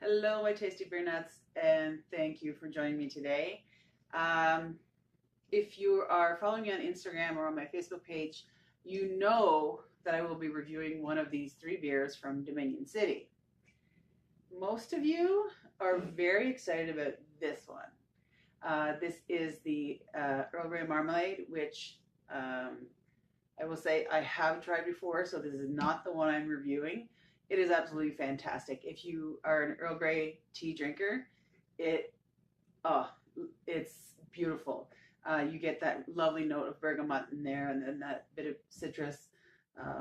Hello, my tasty beer nuts, and thank you for joining me today. If you are following me on Instagram or on my Facebook page, you know that I will be reviewing one of these three beers from Dominion City. Most of you are very excited about this one. This is the Earl Grey Marmalade, which I will say I have tried before, so this is not the one I'm reviewing. It is absolutely fantastic. If you are an Earl Grey tea drinker, it oh, it's beautiful. You get that lovely note of bergamot in there, and then that bit of citrus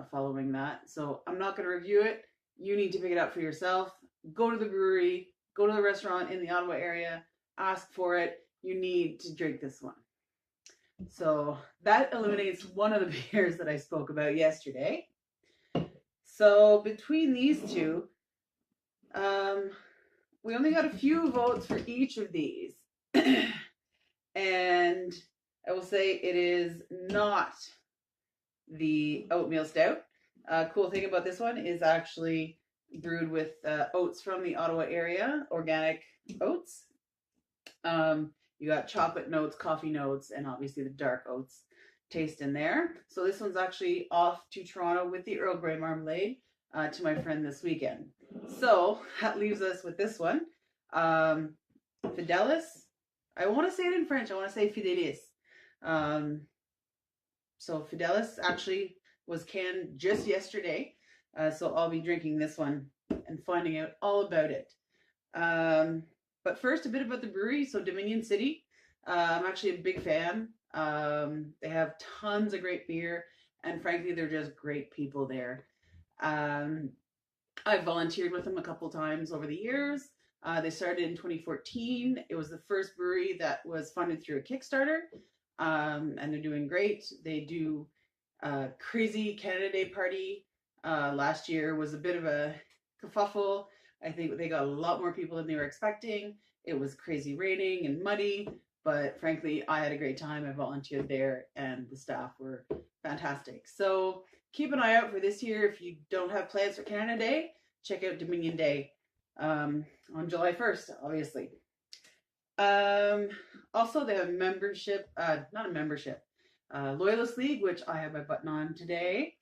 following that. So I'm not going to review it. You need to pick it up for yourself. Go to the brewery, go to the restaurant in the Ottawa area, ask for it. You need to drink this one. So that eliminates one of the beers that I spoke about yesterday. So between these two, we only got a few votes for each of these. And I will say it is not the oatmeal stout. Cool thing about this one is actually brewed with oats from the Ottawa area, organic oats. You got chocolate notes, coffee notes, and obviously the dark oats taste in there. So this one's actually off to Toronto with the Earl Grey Marmalade to my friend this weekend. So that leaves us with this one. Fidelis. I want to say it in French. I want to say Fidelis. So Fidelis actually was canned just yesterday. So I'll be drinking this one and finding out all about it. But first, a bit about the brewery. So Dominion City, I'm actually a big fan. They have tons of great beer, and frankly, they're just great people there. I've volunteered with them a couple times over the years. They started in 2014. It was the first brewery that was funded through a Kickstarter, and they're doing great. They do a crazy Canada Day party. Last year was a bit of a kerfuffle. I think they got a lot more people than they were expecting. It was crazy raining and muddy, but frankly, I had a great time. I volunteered there, and the staff were fantastic. So keep an eye out for this year. If you don't have plans for Canada Day, check out Dominion Day on July 1st, obviously. Also, they have membership, not a membership, Loyalist League, which I have my button on today.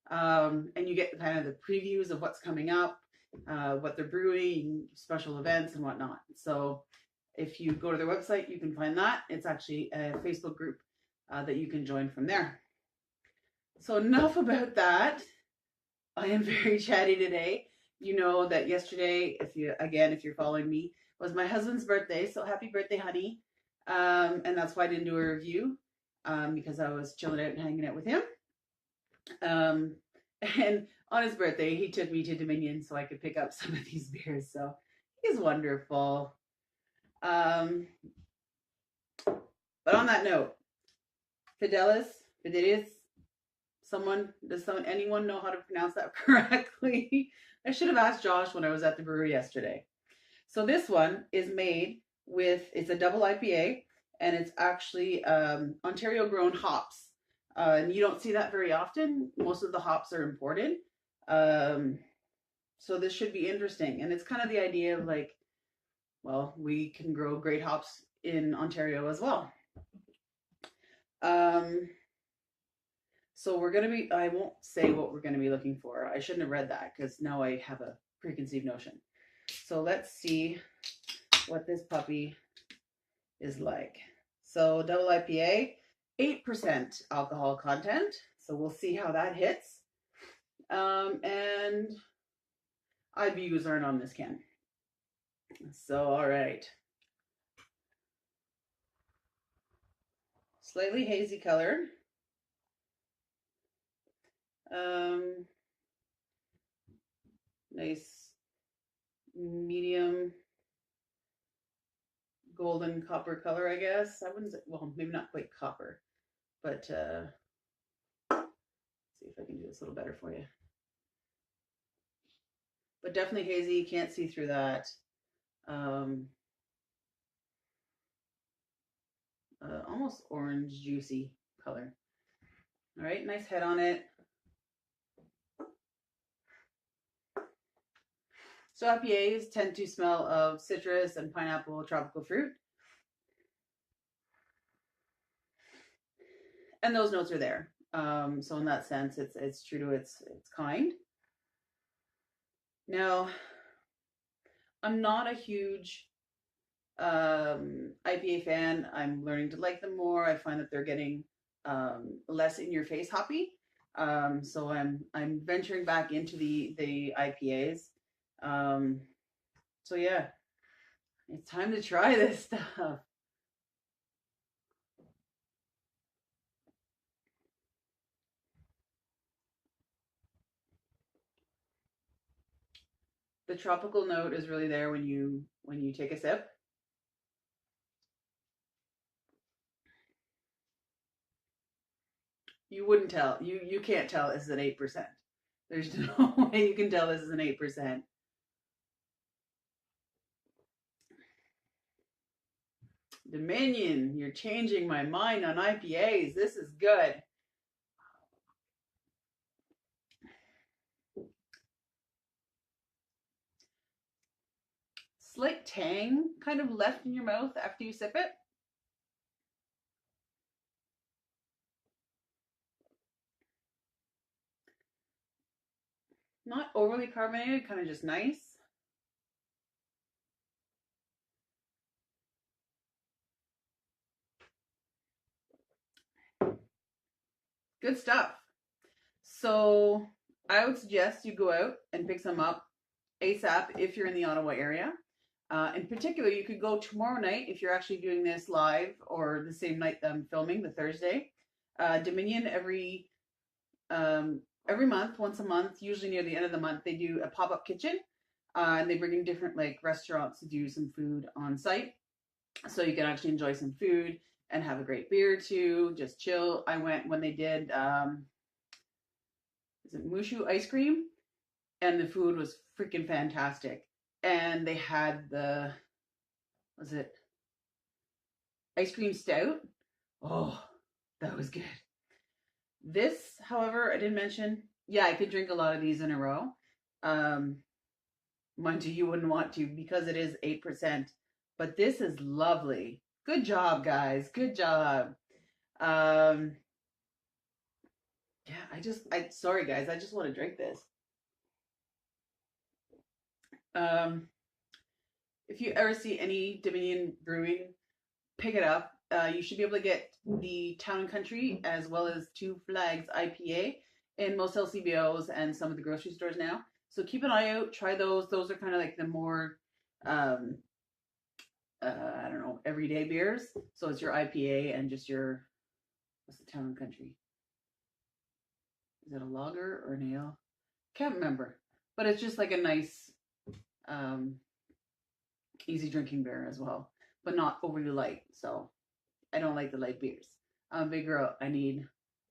And you get kind of the previews of what's coming up, what they're brewing, special events, and whatnot. So if you go to their website, you can find that. It's actually a Facebook group that you can join from there. So enough about that. I am very chatty today. You know that yesterday, if you're following me, was my husband's birthday. So happy birthday, honey. And that's why I didn't do a review, because I was chilling out and hanging out with him. And on his birthday, he took me to Dominion so I could pick up some of these beers. So he's wonderful. But on that note, Fidelis, anyone know how to pronounce that correctly? I should have asked Josh when I was at the brewery yesterday. So this one is made with, it's a double IPA, and it's actually Ontario grown hops. And you don't see that very often. Most of the hops are imported. So this should be interesting. And it's kind of the idea of like, well, we can grow great hops in Ontario as well. So I won't say what we're going to be looking for. I shouldn't have read that because now I have a preconceived notion. So let's see what this puppy is like. So double IPA, 8% alcohol content. So we'll see how that hits. And IBUs aren't on this can. So, all right. Slightly hazy color. Nice medium golden copper color, I guess. I wouldn't say, well, maybe not quite copper, but let's see if I can do this a little better for you. But definitely hazy, you can't see through that. Almost orange, juicy color. All right, nice head on it. So IPAs tend to smell of citrus and pineapple, tropical fruit. And those notes are there. So in that sense, it's true to its kind. Now, I'm not a huge IPA fan. I'm learning to like them more. I find that they're getting less in your face hoppy. So I'm venturing back into the IPAs. So yeah, it's time to try this stuff. The tropical note is really there when you take a sip. You wouldn't tell. You can't tell this is an 8%. There's no way you can tell this is an 8%. Dominion, you're changing my mind on IPAs. This is good. Slight tang kind of left in your mouth after you sip it. Not overly carbonated, kind of just nice. Good stuff. So I would suggest you go out and pick some up ASAP if you're in the Ottawa area. In particular, you could go tomorrow night if you're actually doing this live or the same night that I'm filming, the Thursday. Dominion every month, once a month, usually near the end of the month, they do a pop-up kitchen, and they bring in different like restaurants to do some food on site, so you can actually enjoy some food and have a great beer too. Just chill. I went when they did is it Mushu ice cream, and the food was freaking fantastic. And they had was it ice cream stout? Oh, that was good. This, however, I didn't mention. Yeah, I could drink a lot of these in a row. Mind you, you wouldn't want to because it is 8%. But this is lovely. Good job, guys. Good job. Yeah, sorry, guys. I just want to drink this. If you ever see any Dominion Brewing, pick it up. You should be able to get the Town and Country as well as Two Flags IPA in most LCBOs and some of the grocery stores now. So keep an eye out. Try those. Those are kind of like the more, I don't know, everyday beers. So it's your IPA and just your, what's the Town and Country? Is it a lager or an ale? Can't remember. But it's just like a nice, easy drinking beer as well, but not overly light. So I don't like the light beers. I'm a big girl. I need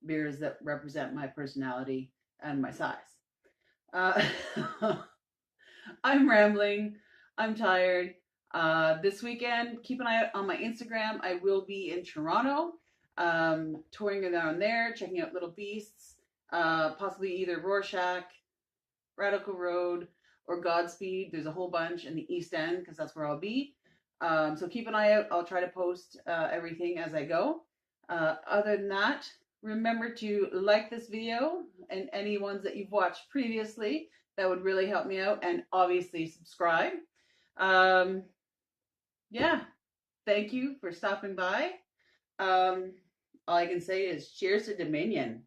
beers that represent my personality and my size. I'm rambling. I'm tired. This weekend, keep an eye out on my Instagram. I will be in Toronto, touring around there, checking out Little Beasts, possibly either Rorschach, Radical Road, or Godspeed. There's a whole bunch in the East End because that's where I'll be. So keep an eye out. I'll try to post everything as I go. Other than that, remember to like this video and any ones that you've watched previously. That would really help me out. And obviously subscribe. Yeah, thank you for stopping by. All I can say is cheers to Dominion.